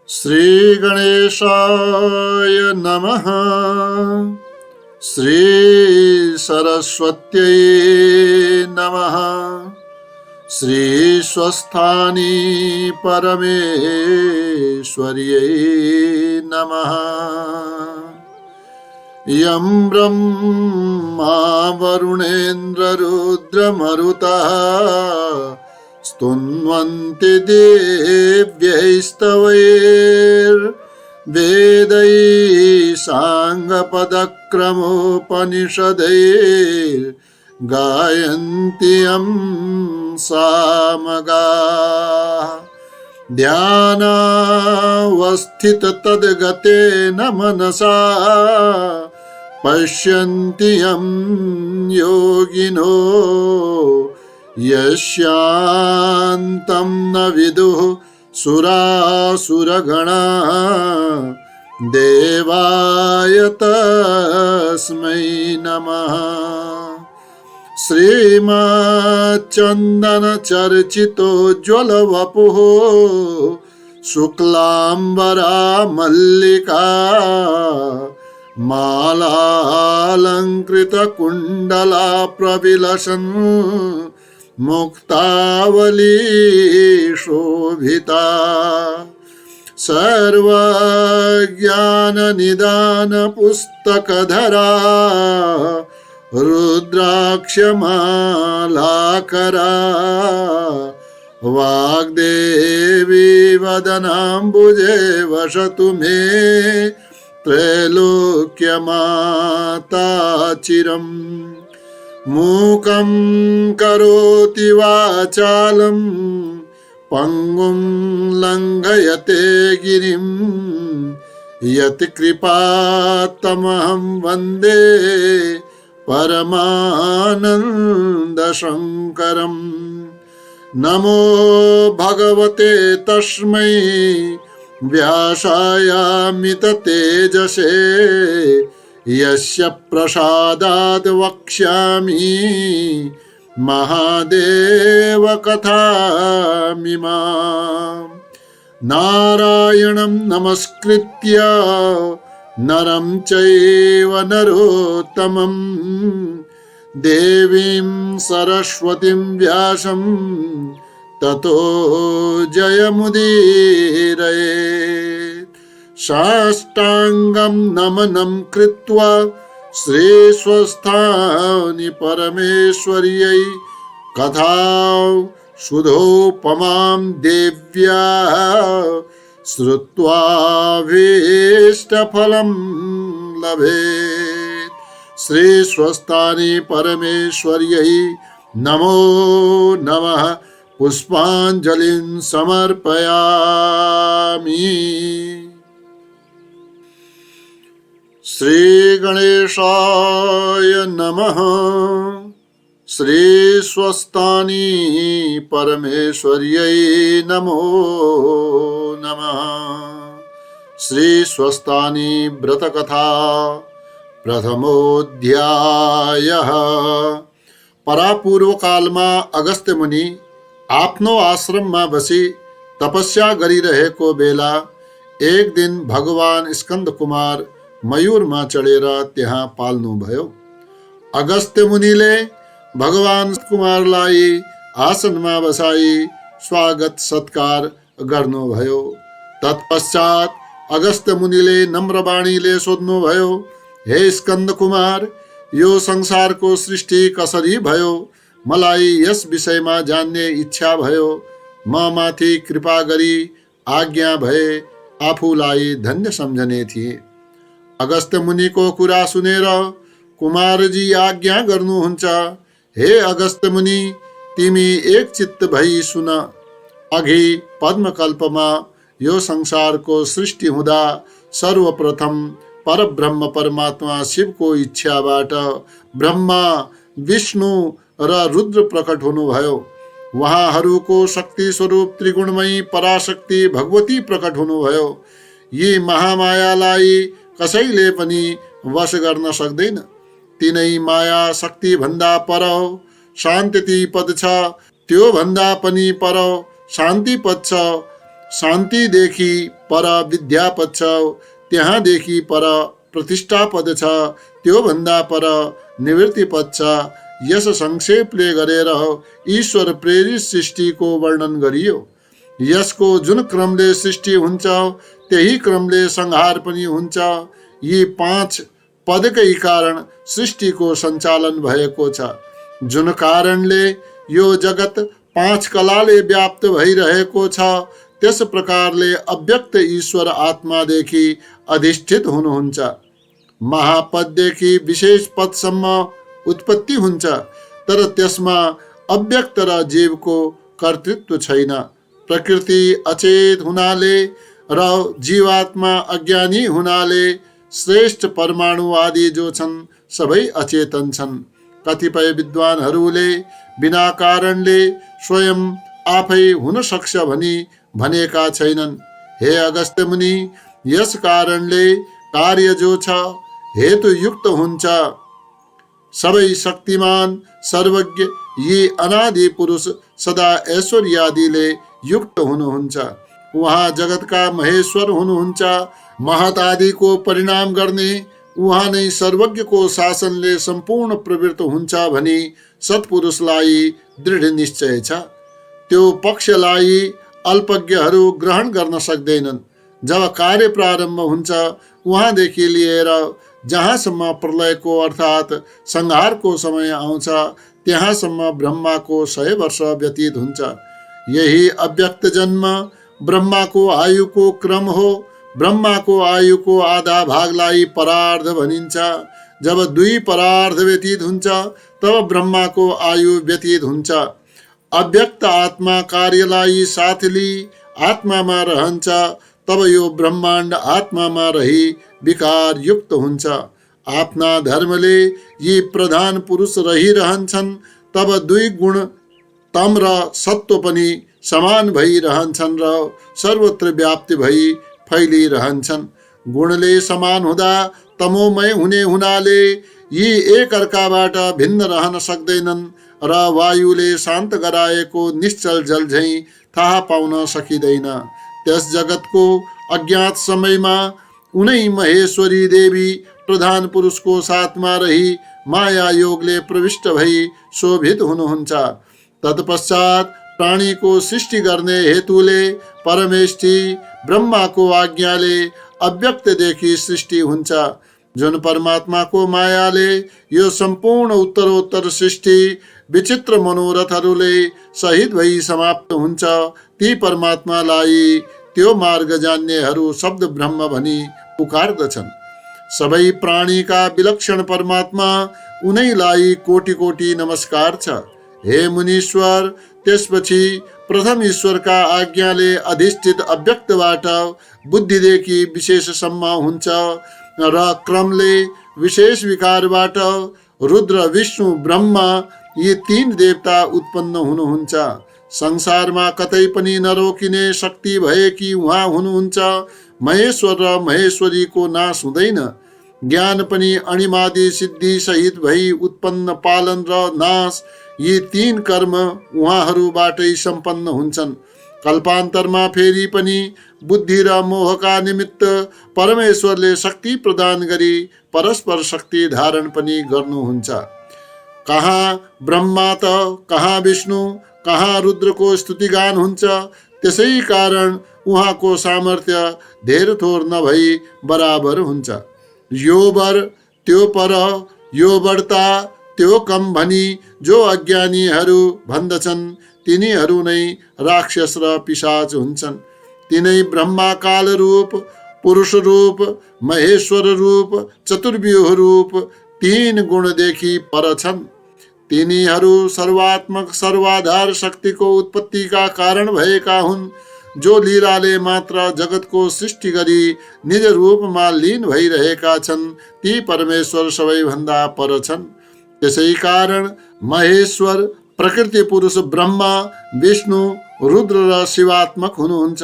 श्री गणेशाय नमः। श्री सरस्वत्यै नमः। श्री स्वस्थानी परमेश्वर्यै नमः। यं ब्रह्मा वरुणेन्द्र रुद्रमरुतः स्तुन्वन्ति देव्यैस्तवैर्वेदैः साङ्गपदक्रमोपनिषदैर्गायन्ति यं सामगाः। ध्यानावस्थिततद्गतेन मनसा पश्यन्ति यं योगिनो यस्यान्तं न विदुः सुरासुरगणाः। देवाय तस्मै नमः। श्रीमच्चन्दनचर्चितोज्ज्वलवपुः शुक्लाम्बरा मल्लिका मालालङ्कृतकुण्डला प्रविलसन् मुक्तावली शोभिता। सर्वज्ञाननिदानपुस्तकधरा रुद्राक्षमालाकरा वाग्देवी वदनाम्बुजे वसतु मे त्रैलोक्यमाता चिरम्। मूकं करोति वाचालं पंगुं लंघयते गिरिं यत्कृपातमहं वन्दे परमानन्दशङ्करम्। नमो भगवते तस्मै व्यासायामिततेजसे यस्य प्रसादाद् वक्ष्यामि महादेव कथामिमाम्। नारायणं नमस्कृत्य नरं चैव नरोत्तमं देवीं सरस्वतीं व्यासं ततो जयमुदीरयेत्। साष्टांगं नमनं कृत्वा श्रीस्वस्थानि परमेश्वर्यै कथां सुधोपमां देव्याः श्रुत्वाभीष्टफलं लभेत्। श्रीस्वस्थानि परमेश्वर्यै नमो नमः। पुष्पाञ्जलिं समर्पयामि। श्री गणेशाय नमः। श्री स्वस्थानी परमेश्वर्यै नमो नमः। श्री स्वस्थानी व्रतकथा प्रथमोऽध्यायः। परापूर्व कालमा अगस्त्य मुनि आफ्नो आश्रममा बसी तपस्या गरिरहेको बेला एक दिन भगवान स्कंद कुमार मयूरमा चढेर त्यहाँ पाल्नुभयो। अगस्त्य मुनिले भगवान कुमारलाई आसनमा बसाई स्वागत सत्कार गर्नुभयो। तत्पश्चात अगस्त्य मुनिले नम्र बाणीले सोध्नुभयो, हे स्कंद कुमार, यो संसारको सृष्टि कसरी भयो? मलाई यस विषयमा जान्ने इच्छा भयो। म माथि कृपा गरी आज्ञा भए आफूलाई धन्य सम्झने थिए। अगस्त्य मुनिको कुरा सुनेर कुमारजी आज्ञा गर्नुहुन्छ। हे अगस्त्य मुनि, तिमी एक चित्त भई सुन। अघि पद्मकल्पमा यो संसारको सृष्टि हुँदा सर्वप्रथम परब्रह्म परमात्मा शिवको इच्छाबाट ब्रह्मा, विष्णु र रुद्र प्रकट हुनुभयो। उहाँहरूको शक्ति स्वरूप त्रिगुणमयी पराशक्ति भगवती प्रकट हुनुभयो। यी महामायालाई कसैले पनि वश गर्न सक्दैन। तिनै माया शक्ति भन्दा पर शान्ति पद छ, त्यो भन्दा पनि पर शान्ति पद छ। शान्तिदेखि पर विद्यापद छ, त्यहाँदेखि पर प्रतिष्ठा पद छ, त्योभन्दा पर निवृत्ति पद छ। यस संक्षेपले गरेर ईश्वर प्रेरित सृष्टिको वर्णन गरियो। यसको जुन क्रमले सृष्टि हुन्छ त्यही क्रमले संहार पनि हुन्छ। यी 5 पदकै कारण सृष्टिको सञ्चालन भएको छ। जुन कारणले यो जगत 5 कलाले व्याप्त भइरहेको छ, त्यस प्रकारले अव्यक्त ईश्वर आत्मादेखि अधिष्ठित हुनुहुन्छ। महापददेखि विशेष पदसम्म उत्पत्ति हुन्छ, तर त्यसमा अव्यक्त र जीवको कर्तृत्व छैन। प्रकृति अचेत हुनाले र जीवात्मा अज्ञानी हुनाले श्रेष्ठ परमाणु आदि जो छन् सबै अचेतन छन्। कतिपय विद्वानहरूले बिना कारणले स्वयं आफै हुन सक्छ भनी भनेका छैनन्। हे अगस्त्य मुनि, यस कारणले कार्य जो छ हेतुयुक्त हुन्छ। सबै शक्तिमान सर्वज्ञ यी अनादि पुरुष सदा ऐश्वर्यादिले युक्त हुनुहुन्छ। उहाँ जगतका महेश्वर हुनुहुन्छ। महत आदिको परिणाम गर्ने उहाँ नै सर्वज्ञको शासनले सम्पूर्ण प्रवृत्त हुन्छ भनी सत्पुरुषलाई दृढ निश्चय छ। त्यो पक्षलाई अल्पज्ञहरू ग्रहण गर्न सक्दैनन्। जब कार्य प्रारम्भ हुन्छ उहाँदेखि लिएर जहाँसम्म प्रलयको अर्थात् संहारको समय आउँछ त्यहाँसम्म ब्रह्माको 100 वर्ष व्यतीत हुन्छ। यही अव्यक्त जन्म ब्रह्माको आयुको क्रम हो। ब्रह्माको आयुको आधा भागलाई परार्ध भनिन्छ। जब 2 परार्ध व्यतीत हुन्छ तब ब्रह्माको आयु व्यतीत हुन्छ। अव्यक्त आत्मा कार्यलाई साथ लिई आत्मामा रहन्छ, तब यो ब्रह्माण्ड आत्मामा रही विकार युक्त हुन्छ। आफ्ना धर्मले यी प्रधान पुरुष रहिरहन्छन्, तब 2 गुण तम र सत्व पनि समान भइरहन्छन् र सर्वत्र व्याप्ति भई फैलिरहन्छन्। गुणले समान हुँदा तमोमय हुने हुनाले यी एक अर्काबाट भिन्न रहन सक्दैनन् र वायुले शान्त गराएको निश्चल जल झैं थाहा पाउन सकिँदैन। त्यस जगतको अज्ञात समयमा उनै महेश्वरी देवी प्रधान पुरुषको साथमा रही माया योगले प्रविष्ट भई शोभित हुनुहुन्छ। तत्पश्चात प्राणीको सृष्टि गर्ने हेतुले परमेष्ठी ब्रह्माको आज्ञाले अव्यक्तदेखि सृष्टि हुन्छ। जुन परमात्माको मायाले यो सम्पूर्ण उत्तरोत्तर सृष्टि विचित्र मनोरथहरूले सहित भई समाप्त हुन्छ, ती परमात्मालाई त्यो मार्ग जान्नेहरू शब्द ब्रह्म भनी पुकार्दछन्। सबै प्राणीका विलक्षण परमात्मा उनैलाई कोटि कोटि नमस्कार छ। हे मुनीश्वर, त्यसपछि प्रथम ईश्वरका आज्ञाले अधिष्ठित अव्यक्तबाट बुद्धिदेखि विशेषसम्म हुन्छ र क्रमले विशेष विकारबाट रुद्र, विष्णु, ब्रह्मा यी 3 देवता उत्पन्न हुनुहुन्छ। संसारमा कतै पनि नरोकिने शक्ति भएकी उहाँ हुनुहुन्छ। महेश्वर र महेश्वरीको नाश हुँदैन। ज्ञान पनि अणिमादि सिद्धि सहित भई उत्पन्न, पालन र नाश यी 3 कर्म उहाँहरूबाटै सम्पन्न हुन्छन्। कल्पान्तरमा फेरि पनि बुद्धि र मोहका निमित्त परमेश्वरले शक्ति प्रदान गरी परस्पर शक्ति धारण पनि गर्नुहुन्छ। कहाँ ब्रह्मा त कहाँ विष्णु, कहाँ रुद्रको स्तुतिगान हुन्छ। त्यसै कारण उहाँको सामर्थ्य धेर थोर नभई बराबर हुन्छ। यो बर त्यो पर, यो बढ्ता त्यो कम भनी जो अज्ञानीहरू भन्दछन् तिनीहरू नै राक्षस र पिशाच हुन्छन्। तिनै ब्रह्मा काल रूप, पुरुष रूप, महेश्वर रूप, चतुर्व्यूह रूप 3 गुणदेखि पर छन्। तिनीहरू सर्वात्मक सर्वाधार शक्तिको उत्पत्तिका कारण भएका हुन्, जो लीलाले मात्र जगतको सृष्टि गरी निज रूपमा लीन भइरहेका छन्। ती परमेश्वर सबैभन्दा पर छन्। त्यसै कारण महेश्वर, प्रकृति पुरुष ब्रह्मा, विष्णु, रुद्र र शिवात्मक हुनुहुन्छ।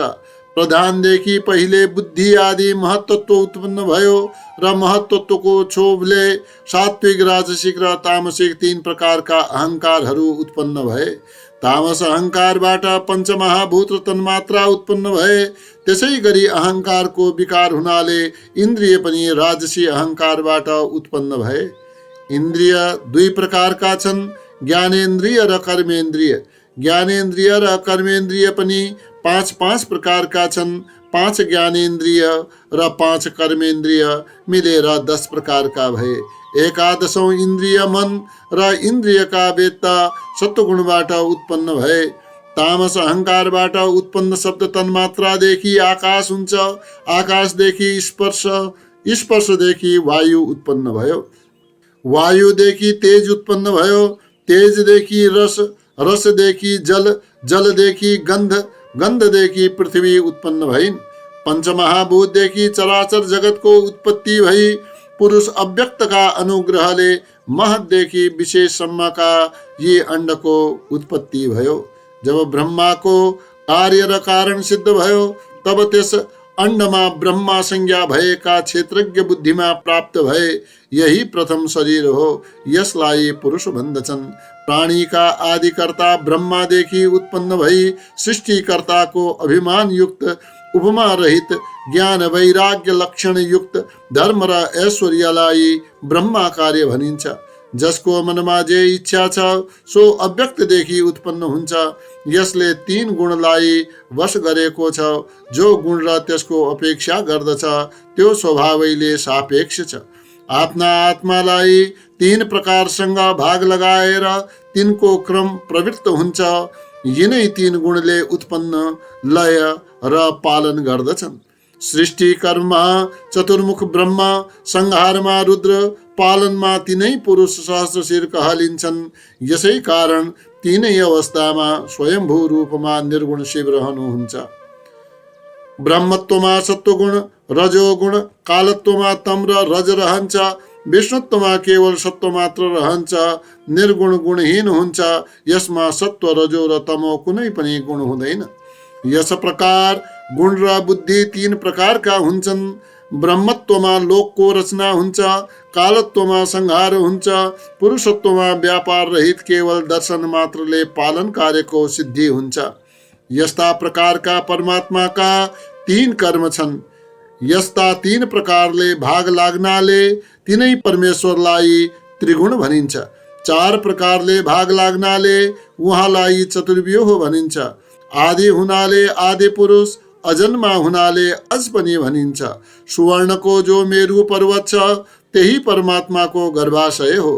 प्रधानदेखि पहिले बुद्धि आदि महत्त्व उत्पन्न भयो र महत्त्वको क्षोभले सात्विक, राजसिक र तामसिक 3 प्रकारका अहङ्कारहरू उत्पन्न भए। तामस अहङ्कारबाट 5 महाभूत तन्मात्रा उत्पन्न भए। त्यसै गरी अहङ्कारको विकार हुनाले इन्द्रिय पनि राजसी अहङ्कारबाट उत्पन्न भए। इन्द्रिय दुई प्रकारका छन्, ज्ञानेन्द्रिय र कर्मेन्द्रिय। ज्ञानेन्द्रिय र कर्मेन्द्रिय पनि पाँच पाँच प्रकारका छन्। 5 ज्ञानेन्द्रिय र 5 कर्मेन्द्रिय मिलेर 10 प्रकारका भए। एकादशौं इन्द्रिय मन र इन्द्रियका वेत्ता सत्वगुणबाट उत्पन्न भए। तामस अहङ्कारबाट उत्पन्न शब्द तन्मात्रादेखि आकाश हुन्छ। आकाशदेखि स्पर्श, स्पर्शदेखि वायु उत्पन्न भयो। वायुदेखि तेज उत्पन्न भयो। तेजदेखि रस, रसदेखि जल, जलदेखि गन्ध, गन्धदेखि पृथ्वी उत्पन्न भइन्। पञ्चमहाभूतदेखि चराचर जगतको उत्पत्ति भई पुरुष अव्यक्तका अनुग्रहले महतदेखि विशेषसम्मका यी अण्डको उत्पत्ति भयो। जब ब्रह्माको कार्य र कारण सिद्ध भयो तब त्यस अण्डमा ब्रह्मा संज्ञा भएका क्षेत्रज्ञ बुद्धिमा प्राप्त भए। यही प्रथम शरीर हो, यसलाई पुरुष भन्दछन्। प्राणीका आदिकर्ता ब्रह्मादेखि उत्पन्न भई सृष्टिकर्ताको अभिमान युक्त, उपमा रहित, ज्ञान वैराग्य लक्षण युक्त धर्म र ऐश्वर्यलाई ब्रह्मा कार्य भनिन्छ। जसको मनमा जे इच्छा छ सो अव्यक्तदेखि उत्पन्न हुन्छ। यसले 3 गुणलाई वश गरेको छ। जो गुण र त्यसको अपेक्षा गर्दछ त्यो स्वभावैले सापेक्ष छ। आफ्ना आत्मालाई 3 प्रकारसँग भाग लगाएर तिनको क्रम प्रवृत्त हुन्छ। यिनै 3 गुणले उत्पन्न, लय र पालन गर्दछन्। सृष्टि कर्ममा चतुर्मुख ब्रह्मा, संहारमा रुद्र, पालनमा तिनै पुरुष सहस्रशिर कहलिन्छन्। यसै कारण तीनै अवस्थामा स्वयम्भू रूपमा निर्गुण शिव रहनुहुन्छ। ब्रह्मत्वमा सत्वगुण, रजोगुण, कालत्वमा तम र रज रहन्छ। विष्णुत्वमा केवल सत्व मात्र रहन्छ। निर्गुण गुणहीन हुन्छ। यसमा सत्व, रजो र तमो कुनै पनि गुण हुँदैन। यस प्रकार गुण र बुद्धि 3 प्रकारका हुन्छन्। ब्रह्मत्वमा लोकको रचना हुन्छ। कालत्वमा संहार हुन्छ। पुरुषत्वमा व्यापार रहित केवल दर्शन मात्रले पालन कार्यको सिद्धि हुन्छ। यस्ता प्रकारका परमात्माका 3 कर्म छन्। यस्ता 3 प्रकारले भाग लाग्नाले तिनै परमेश्वरलाई त्रिगुण भनिन्छ। 4 प्रकारले भाग लाग्नाले उहाँलाई चतुर्व्यूह भनिन्छ। आदि हुनाले आदि पुरुष, अजन्मा हुनाले अज पनि भनिन्छ। सुवर्णको जो मेरु पर्वत छ त्यही परमात्माको गर्भाशय हो।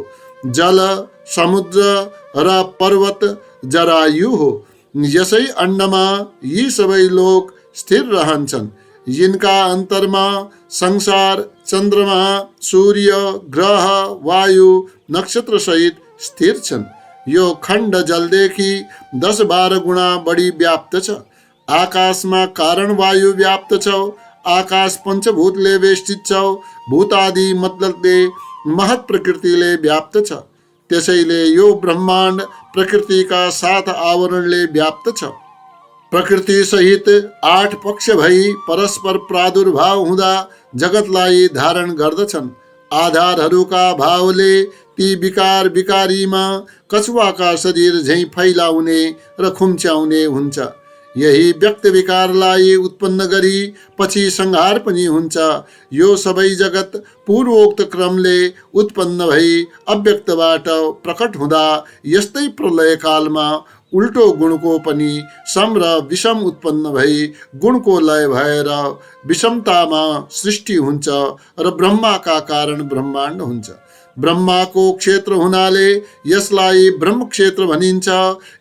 जल, समुद्र र पर्वत जरायु हो। यसै अण्डमा यी सबै लोक स्थिर रहन्छन्। यिनका अन्तरमा संसार, चन्द्रमा, सूर्य, ग्रह, वायु, नक्षत्र सहित स्थिर छन्। यो खण्ड जलदेखि 10-12 गुणा बढी व्याप्त छ। आकाशमा कारण वायु व्याप्त छ। आकाश पञ्चभूतले वेष्टित छ। भूतादि मतलबले महत प्रकृतिले व्याप्त छ। त्यसैले यो ब्रह्माण्ड प्रकृतिका 7 आवरणले व्याप्त छ। प्रकृति सहित 8 पक्ष भई परस्पर प्रादुर्भाव हुँदा जगतलाई धारण गर्दछन्। आधारहरूका भावले ती विकार विकारीमा कछुवाका शरीर झैं फैलाउने र खुम्च्याउने हुन्छ। यही व्यक्त विकारलाई उत्पन्न गरी पछि संहार पनि हुन्छ। यो सबै जगत पूर्वोक्त क्रमले उत्पन्न भई अव्यक्तबाट प्रकट हुँदा यस्तै प्रलय कालमा उल्टो गुणको पनि सम र विषम उत्पन्न भई गुणको लय भएर विषमतामा सृष्टि हुन्छ र ब्रह्माका कारण ब्रह्माण्ड हुन्छ। ब्रह्माको क्षेत्र हुनाले यसलाई ब्रह्म क्षेत्र भनिन्छ।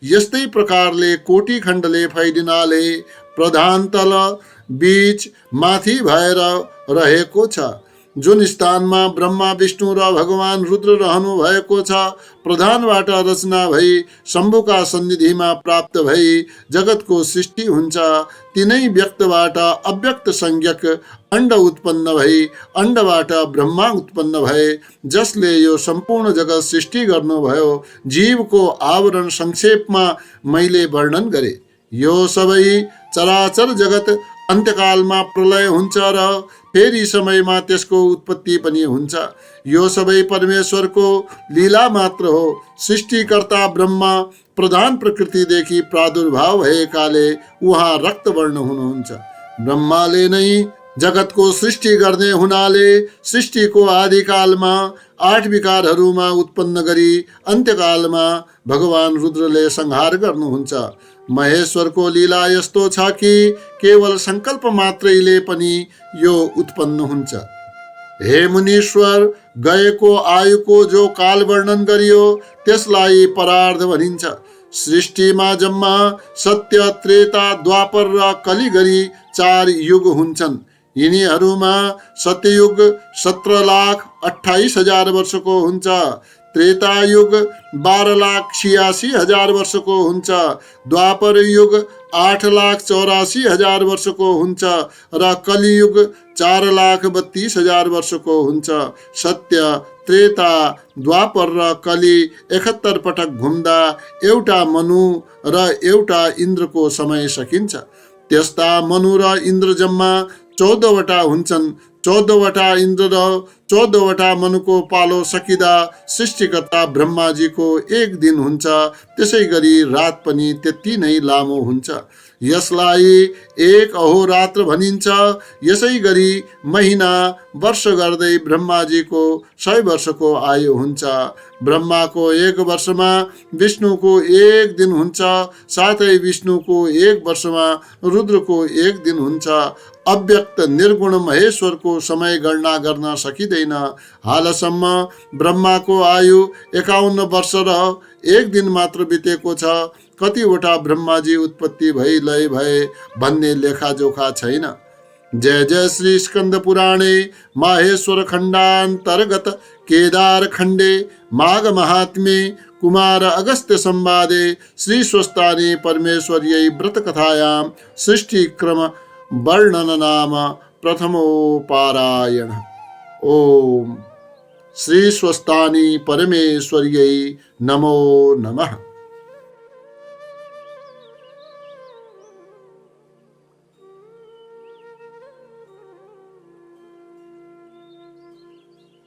यस्तै प्रकारले कोटी खण्डले फैलिनाले प्रधान तल, बीच, माथि भएर रहेको छ। जुन स्थानमा ब्रह्मा, विष्णु र भगवान रुद्र रहनु भएको छ, प्रधानबाट रचना भई शम्भुका सन्निधिमा प्राप्त भई जगतको सृष्टि हुन्छ। तिनै व्यक्तबाट अव्यक्त संज्ञक अण्ड उत्पन्न भई अण्डबाट ब्रह्मा उत्पन्न भए, जसले यो सम्पूर्ण जगत सृष्टि गर्नुभयो। जीवको आवरण संक्षेपमा मैले वर्णन गरे। यो सबै चराचर जगत अन्त्यकालमा प्रलय हुन्छ र फेरि समयमा त्यसको उत्पत्ति पनि हुन्छ। यो सबै परमेश्वरको लीला मात्र हो। सृष्टिकर्ता ब्रह्मा प्रधान प्रकृतिदेखि प्रादुर्भाव भएकाले उहाँ रक्तवर्ण हुनुहुन्छ। ब्रह्माले नै जगतको सृष्टि गर्ने हुनाले सृष्टिको आदिकालमा 8 विकारहरूमा उत्पन्न गरी अन्त्यकालमा भगवान रुद्रले संहार गर्नुहुन्छ। महेश्वरको लीला यस्तो छ कि केवल संकल्प मात्रैले पनि यो उत्पन्न हुन्छ। हे मुनीश्वर, गएको आयुको जो काल वर्णन गरियो त्यसलाई परार्ध भनिन्छ। सृष्टिमा जम्मा सत्य, त्रेता, द्वापर र कली गरी 4 युग हुन्छन्। यिनीहरूमा सत्ययुग 17,28,000 वर्षको हुन्छ, त्रेतायुग 12,86,000 वर्षको हुन्छ, द्वापर युग 8,84,000 वर्षको हुन्छ र कलियुग 4,32,000 वर्षको हुन्छ। सत्य, त्रेता, द्वापर र कली 71 पटक घुम्दा एउटा मनु र एउटा इन्द्रको समय सकिन्छ। त्यस्ता मनु र इन्द्र जम्मा 14 वटा हुन्छन्। 14 वटा इन्द्र र 14 वटा मनुको पालो सकिँदा सृष्टिकर्ता ब्रह्माजीको 1 दिन हुन्छ। त्यसै गरी रात पनि त्यति नै लामो हुन्छ। यसलाई 1 अहोरात्र भनिन्छ। यसै गरी महिना, वर्ष गर्दै ब्रह्माजीको 100 वर्षको आयु हुन्छ। ब्रह्माको 1 वर्षमा विष्णुको 1 दिन हुन्छ। साथै विष्णुको 1 वर्षमा रुद्रको 1 दिन हुन्छ। अव्यक्त निर्गुण महेश्वरको समय गणना गर्न सकिँदैन। हालसम्म ब्रह्माको आयु 51 वर्ष र 1 दिन मात्र बितेको छ। कतिवटा ब्रह्माजी उत्पत्ति भई लय भए भन्ने लेखाजोखा छैन। जय जय श्री स्कंद पुराणे माहेश्वर खण्डान्तर्गत केदार खण्डे माघ महात्म्ये कुमार अगस्त्य संवादे श्री स्वस्तानि परमेश्वर्यै व्रत कथायां सृष्टिक्रम वर्णन नाम प्रथमोपारायण। ओम श्री स्वस्तानि परमेश्वर्यै नमो नमः।